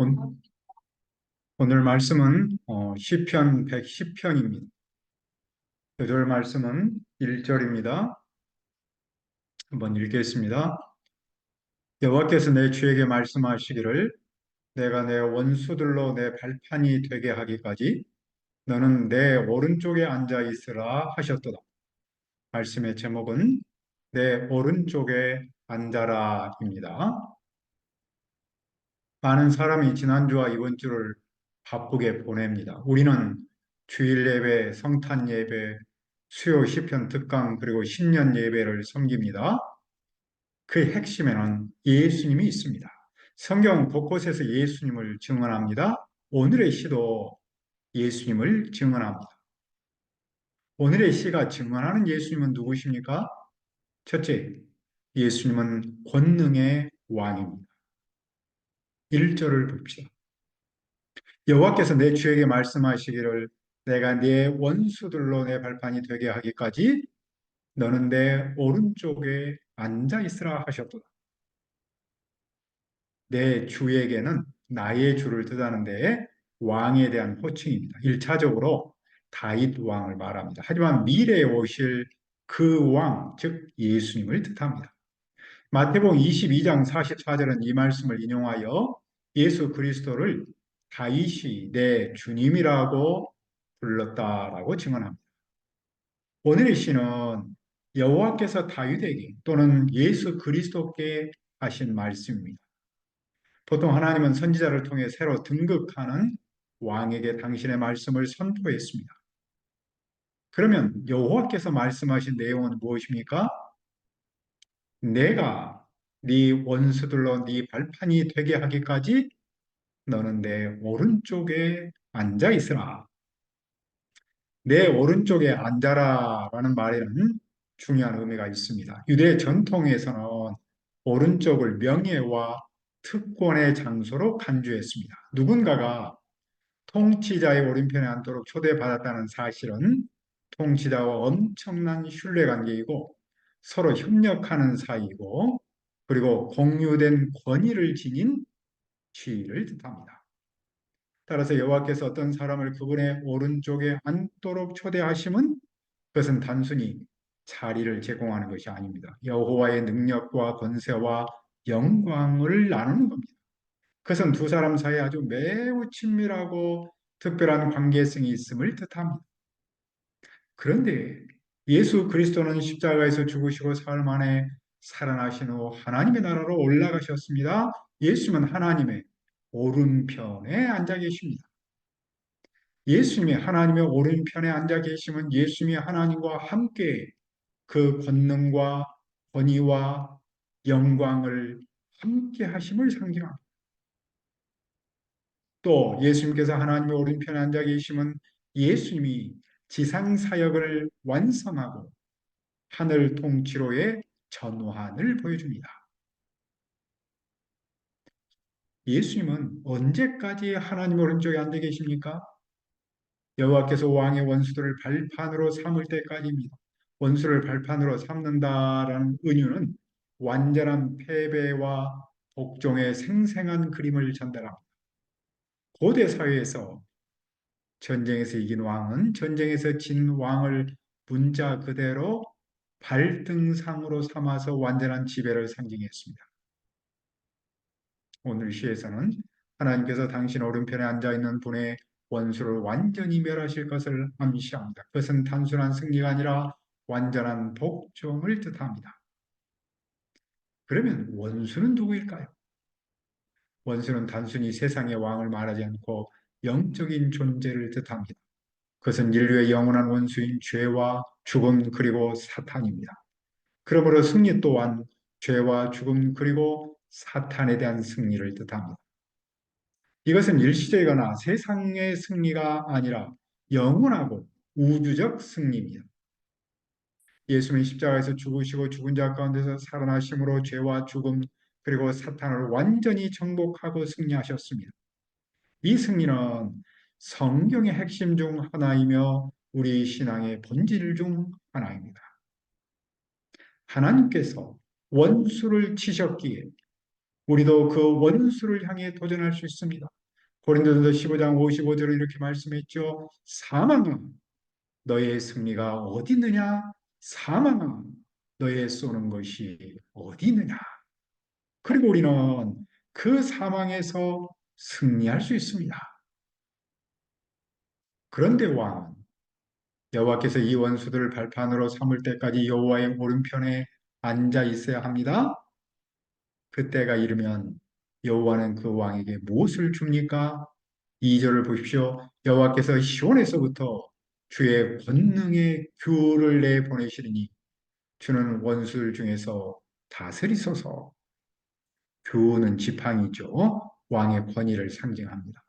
온- 오늘 말씀은 시편 110편입니다. 오늘 말씀은 1절입니다. 한번 읽겠습니다. 여호와께서 내 주에게 말씀하시기를 내가 내 원수들로 내 발판이 되게 하기까지 너는 내 오른쪽에 앉아 있으라 하셨도다. 말씀의 제목은 내 오른쪽에 앉아라입니다. 많은 사람이 지난주와 이번 주를 바쁘게 보냅니다. 우리는 주일 예배, 성탄 예배, 수요 시편 특강 그리고 신년 예배를 섬깁니다. 그 핵심에는 예수님이 있습니다. 성경 곳곳에서 예수님을 증언합니다. 오늘의 시도 예수님을 증언합니다. 오늘의 시가 증언하는 예수님은 누구십니까? 첫째, 예수님은 권능의 왕입니다. 1절을 봅시다. 여호와께서 내 주에게 말씀하시기를 내가 네 원수들로 내 발판이 되게 하기까지 너는 내 오른쪽에 앉아 있으라 하셨도다. 내 주에게는 나의 주를 뜻하는데 왕에 대한 호칭입니다. 1차적으로 다윗 왕을 말합니다. 하지만 미래에 오실 그 왕, 즉 예수님을 뜻합니다. 마태복음 22장 44절은 이 말씀을 인용하여 예수 그리스도를 다윗이 내 주님이라고 불렀다라고 증언합니다. 오늘의 시는 여호와께서 다윗에게 또는 예수 그리스도께 하신 말씀입니다. 보통 하나님은 선지자를 통해 새로 등극하는 왕에게 당신의 말씀을 선포했습니다. 그러면 여호와께서 말씀하신 내용은 무엇입니까? 내가 네 원수들로 네 발판이 되게 하기까지 너는 내 오른쪽에 앉아 있으라. 내 오른쪽에 앉아라라는 말에는 중요한 의미가 있습니다. 유대 전통에서는 오른쪽을 명예와 특권의 장소로 간주했습니다. 누군가가 통치자의 오른편에 앉도록 초대받았다는 사실은 통치자와 엄청난 신뢰관계이고 서로 협력하는 사이이고 그리고 공유된 권위를 지닌 지위를 뜻합니다. 따라서 여호와께서 어떤 사람을 그분의 오른쪽에 앉도록 초대하심은 그것은 단순히 자리를 제공하는 것이 아닙니다. 여호와의 능력과 권세와 영광을 나누는 겁니다. 그것은 두 사람 사이에 아주 매우 친밀하고 특별한 관계성이 있음을 뜻합니다. 그런데 예수 그리스도는 십자가에서 죽으시고 사흘 만에 살아나신 후 하나님의 나라로 올라가셨습니다. 예수님은 하나님의 오른편에 앉아 계십니다. 예수님이 하나님의 오른편에 앉아 계시면 예수님이 하나님과 함께 그 권능과 권위와 영광을 함께 하심을 상징합니다. 또 예수님께서 하나님의 오른편에 앉아 계시면 예수님이 지상 사역을 완성하고 하늘 통치로의 전환을 보여줍니다. 예수님은 언제까지 하나님 오른쪽에 앉아 계십니까? 여호와께서 왕의 원수들을 발판으로 삼을 때까지입니다. 원수를 발판으로 삼는다라는 은유는 완전한 패배와 복종의 생생한 그림을 전달합니다. 고대 사회에서 전쟁에서 이긴 왕은 전쟁에서 진 왕을 문자 그대로 발등상으로 삼아서 완전한 지배를 상징했습니다. 오늘 시에서는 하나님께서 당신 오른편에 앉아있는 분의 원수를 완전히 멸하실 것을 암시합니다. 그것은 단순한 승리가 아니라 완전한 복종을 뜻합니다. 그러면 원수는 누구일까요? 원수는 단순히 세상의 왕을 말하지 않고 영적인 존재를 뜻합니다. 그것은 인류의 영원한 원수인 죄와 죽음 그리고 사탄입니다. 그러므로 승리 또한 죄와 죽음 그리고 사탄에 대한 승리를 뜻합니다. 이것은 일시적이거나 세상의 승리가 아니라 영원하고 우주적 승리입니다. 예수님이 십자가에서 죽으시고 죽은 자 가운데서 살아나심으로 죄와 죽음 그리고 사탄을 완전히 정복하고 승리하셨습니다. 이 승리는 성경의 핵심 중 하나이며 우리 신앙의 본질 중 하나입니다. 하나님께서 원수를 치셨기에 우리도 그 원수를 향해 도전할 수 있습니다. 고린도전서 15장 55절은 이렇게 말씀했죠. 사망아, 너의 승리가 어디 있느냐? 사망아, 너의 쏘는 것이 어디 있느냐? 그리고 우리는 그 사망에서 승리할 수 있습니다. 그런데 왕은 여호와께서 이 원수들을 발판으로 삼을 때까지 여호와의 오른편에 앉아 있어야 합니다. 그때가 이르면 여호와는 그 왕에게 무엇을 줍니까? 2절을 보십시오. 여호와께서 시온에서부터 주의 권능의 귤을 내보내시리니 주는 원수들 중에서 다스리소서. 귤은 지팡이죠. 왕의 권위를 상징합니다.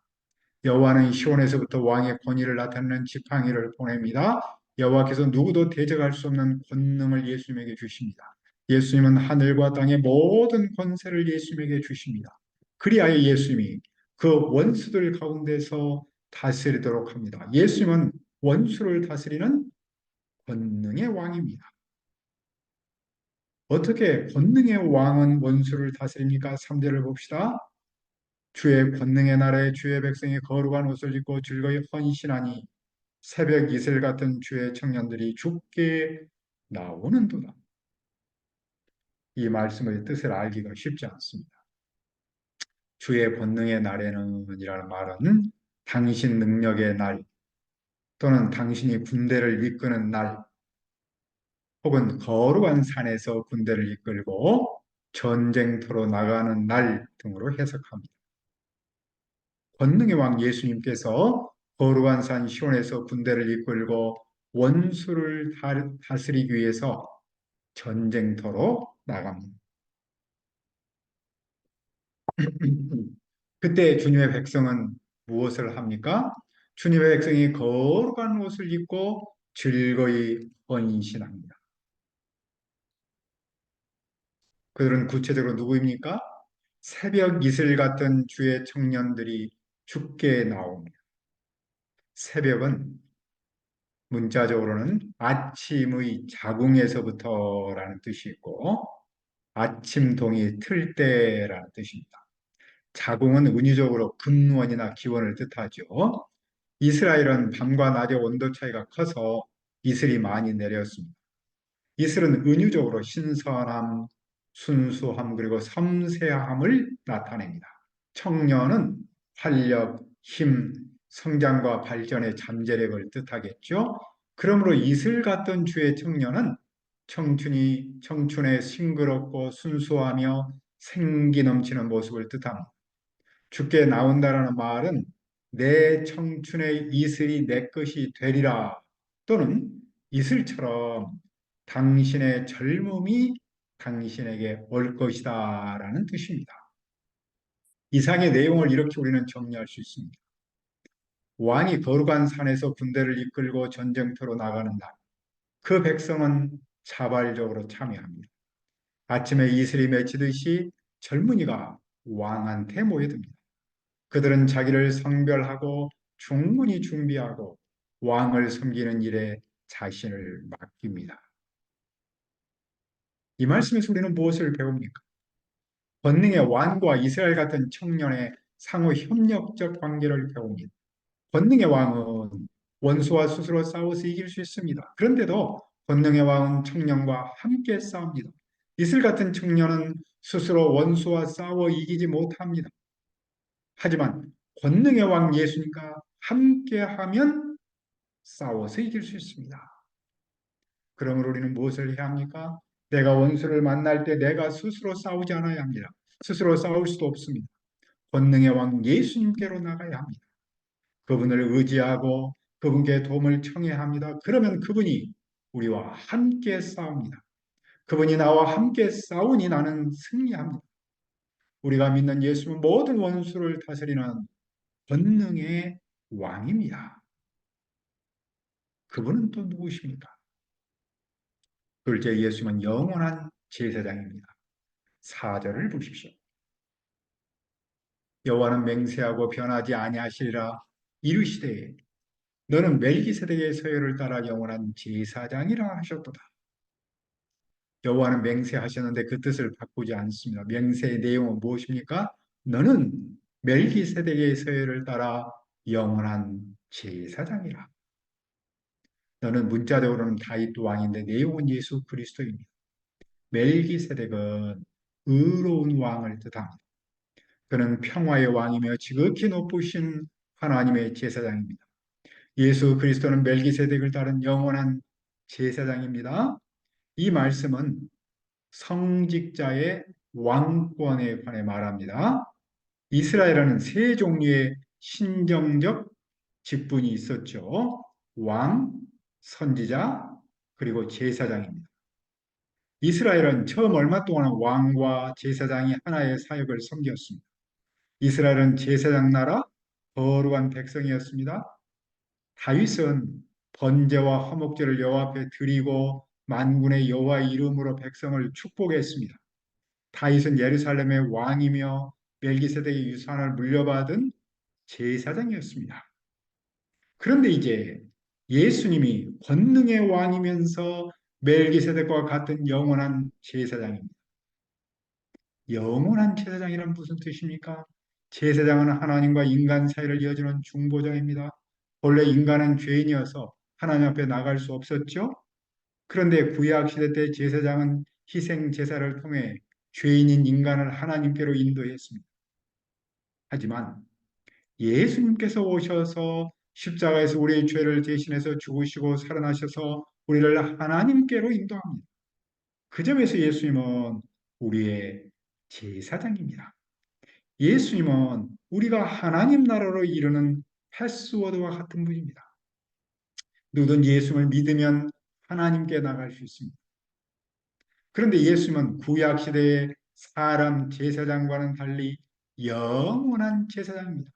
여호와는 시온에서부터 왕의 권위를 나타내는 지팡이를 보냅니다. 여호와께서 누구도 대적할 수 없는 권능을 예수님에게 주십니다. 예수님은 하늘과 땅의 모든 권세를 예수님에게 주십니다. 그리하여 예수님이 그 원수들 가운데서 다스리도록 합니다. 예수님은 원수를 다스리는 권능의 왕입니다. 어떻게 권능의 왕은 원수를 다스립니까? 3절을 봅시다. 주의 권능의 날에 주의 백성이 거룩한 옷을 입고 즐거이 헌신하니 새벽 이슬 같은 주의 청년들이 죽게 나오는도다. 이 말씀의 뜻을 알기가 쉽지 않습니다. 주의 권능의 날에는 이라는 말은 당신 능력의 날 또는 당신이 군대를 이끄는 날 혹은 거룩한 산에서 군대를 이끌고 전쟁터로 나가는 날 등으로 해석합니다. 권능의 왕 예수님께서 거룩한 산 시온에서 군대를 이끌고 원수를 다스리기 위해서 전쟁터로 나갑니다. 그때 주님의 백성은 무엇을 합니까? 주님의 백성이 거룩한 옷을 입고 즐거이 헌신합니다. 그들은 구체적으로 누구입니까? 새벽 이슬 같은 주의 청년들이 죽게 나옵니다. 새벽은 문자적으로는 아침의 자궁에서부터라는 뜻이 있고 아침동이 틀 때라는 뜻입니다. 자궁은 은유적으로 금원이나 기원을 뜻하죠. 이스라엘은 밤과 낮의 온도 차이가 커서 이슬이 많이 내렸습니다. 이슬은 은유적으로 신선함, 순수함 그리고 섬세함을 나타냅니다. 청년은 활력, 힘, 성장과 발전의 잠재력을 뜻하겠죠. 그러므로 이슬 같던 주의 청년은 청춘의 싱그럽고 순수하며 생기 넘치는 모습을 뜻합니다. 죽게 나온다라는 말은 내 청춘의 이슬이 내 것이 되리라 또는 이슬처럼 당신의 젊음이 당신에게 올 것이다 라는 뜻입니다. 이상의 내용을 이렇게 우리는 정리할 수 있습니다. 왕이 거룩한 산에서 군대를 이끌고 전쟁터로 나가는 날, 그 백성은 자발적으로 참여합니다. 아침에 이슬이 맺히듯이 젊은이가 왕한테 모여듭니다. 그들은 자기를 성별하고 충분히 준비하고 왕을 섬기는 일에 자신을 맡깁니다. 이 말씀에서 우리는 무엇을 배웁니까? 권능의 왕과 이스라엘 같은 청년의 상호 협력적 관계를 배웁니다. 권능의 왕은 원수와 스스로 싸워서 이길 수 있습니다. 그런데도 권능의 왕은 청년과 함께 싸웁니다. 이슬 같은 청년은 스스로 원수와 싸워 이기지 못합니다. 하지만 권능의 왕 예수님과 함께하면 싸워서 이길 수 있습니다. 그러므로 우리는 무엇을 해야 합니까? 내가 원수를 만날 때 내가 스스로 싸우지 않아야 합니다. 스스로 싸울 수도 없습니다. 권능의 왕 예수님께로 나가야 합니다. 그분을 의지하고 그분께 도움을 청해야 합니다. 그러면 그분이 우리와 함께 싸웁니다. 그분이 나와 함께 싸우니 나는 승리합니다. 우리가 믿는 예수는 모든 원수를 다스리는 권능의 왕입니다. 그분은 또 누구십니까? 둘째, 예수님은 영원한 제사장입니다. 4절을 보십시오. 여호와는 맹세하고 변하지 아니하시리라 이르시되 너는 멜기세덱의 서열을 따라 영원한 제사장이라 하셨도다. 여호와는 맹세하셨는데 그 뜻을 바꾸지 않습니다. 맹세의 내용은 무엇입니까? 너는 멜기세덱의 서열을 따라 영원한 제사장이라. 너는 문자적으로는 다윗 왕인데 내용은 예수 그리스도입니다. 멜기세덱은 의로운 왕을 뜻합니다. 그는 평화의 왕이며 지극히 높으신 하나님의 제사장입니다. 예수 그리스도는 멜기세덱을 따른 영원한 제사장입니다. 이 말씀은 성직자의 왕권에 관해 말합니다. 이스라엘에는 세 종류의 신정적 직분이 있었죠. 왕, 선지자, 그리고 제사장입니다. 이스라엘은 처음 얼마 동안 왕과 제사장이 하나의 사역을 섬겼습니다. 이스라엘은 제사장 나라, 거룩한 백성이었습니다. 다윗은 번제와 화목제를 여호와 앞에 드리고 만군의 여호와의 이름으로 백성을 축복했습니다. 다윗은 예루살렘의 왕이며 멜기세덱의 유산을 물려받은 제사장이었습니다. 그런데 이제 예수님이 권능의 왕이면서 멜기세덱과 같은 영원한 제사장입니다. 영원한 제사장이란 무슨 뜻입니까? 제사장은 하나님과 인간 사이를 이어주는 중보자입니다. 본래 인간은 죄인이어서 하나님 앞에 나갈 수 없었죠. 그런데 구약 시대 때 제사장은 희생 제사를 통해 죄인인 인간을 하나님께로 인도했습니다. 하지만 예수님께서 오셔서 십자가에서 우리의 죄를 대신해서 죽으시고 살아나셔서 우리를 하나님께로 인도합니다. 그 점에서 예수님은 우리의 제사장입니다. 예수님은 우리가 하나님 나라로 이르는 패스워드와 같은 분입니다. 누구든 예수님을 믿으면 하나님께 나갈 수 있습니다. 그런데 예수님은 구약 시대의 사람 제사장과는 달리 영원한 제사장입니다.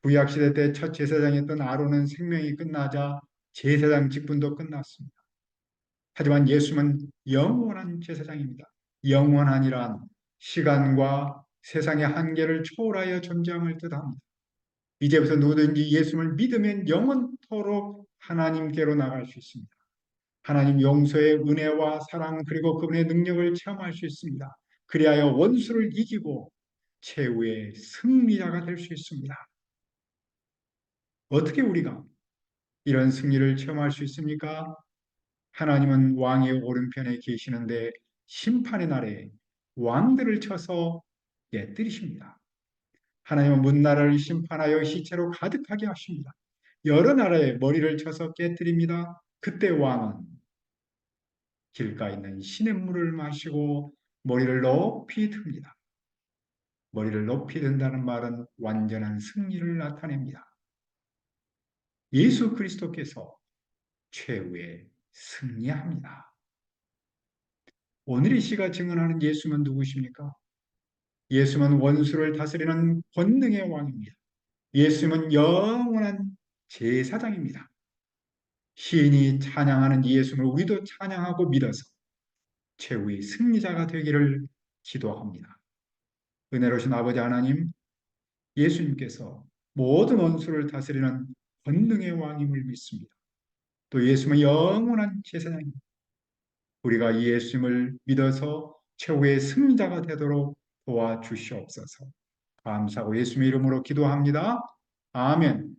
구약 시대 때 첫 제사장이었던 아론은 생명이 끝나자 제사장 직분도 끝났습니다. 하지만 예수님은 영원한 제사장입니다. 영원한이란 시간과 세상의 한계를 초월하여 존재함을 뜻합니다. 이제부터 누구든지 예수님을 믿으면 영원토록 하나님께로 나갈 수 있습니다. 하나님 용서의 은혜와 사랑 그리고 그분의 능력을 체험할 수 있습니다. 그리하여 원수를 이기고 최후의 승리자가 될 수 있습니다. 어떻게 우리가 이런 승리를 체험할 수 있습니까? 하나님은 왕의 오른편에 계시는데 심판의 날에 왕들을 쳐서 깨뜨리십니다. 하나님은 문나라를 심판하여 시체로 가득하게 하십니다. 여러 나라의 머리를 쳐서 깨뜨립니다. 그때 왕은 길가에 있는 시냇물을 마시고 머리를 높이 듭니다. 머리를 높이 든다는 말은 완전한 승리를 나타냅니다. 예수 그리스도께서 최후에 승리합니다. 오늘 이 시가 증언하는 예수는 누구십니까? 예수는 원수를 다스리는 권능의 왕입니다. 예수는 영원한 제사장입니다. 시인이 찬양하는 예수를 우리도 찬양하고 믿어서 최후의 승리자가 되기를 기도합니다. 은혜로우신 아버지 하나님, 예수님께서 모든 원수를 다스리는 권능의 왕임을 믿습니다. 또 예수님은 영원한 제사장입니다. 우리가 이 예수님을 믿어서 최후의 승리자가 되도록 도와주시옵소서. 감사하고 예수님의 이름으로 기도합니다. 아멘.